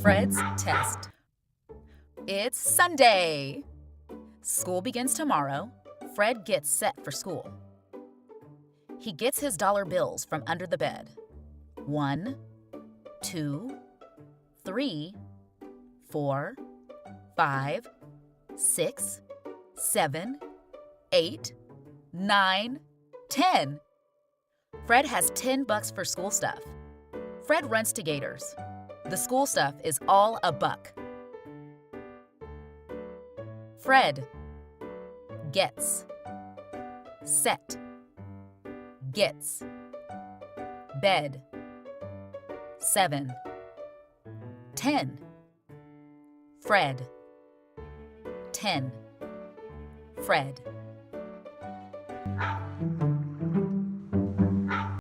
Fred's test. It's Sunday. School begins tomorrow. Fred gets set for school. He gets his dollar bills from under the bed. 1, 2, 3, 4, 5, 6, 7, 8, 9, 10. Fred has $10 for school stuff. Fred runs to Gators. The school stuff is all $1. Fred gets, set, gets, bed, 7, 10. Fred, 10. Fred.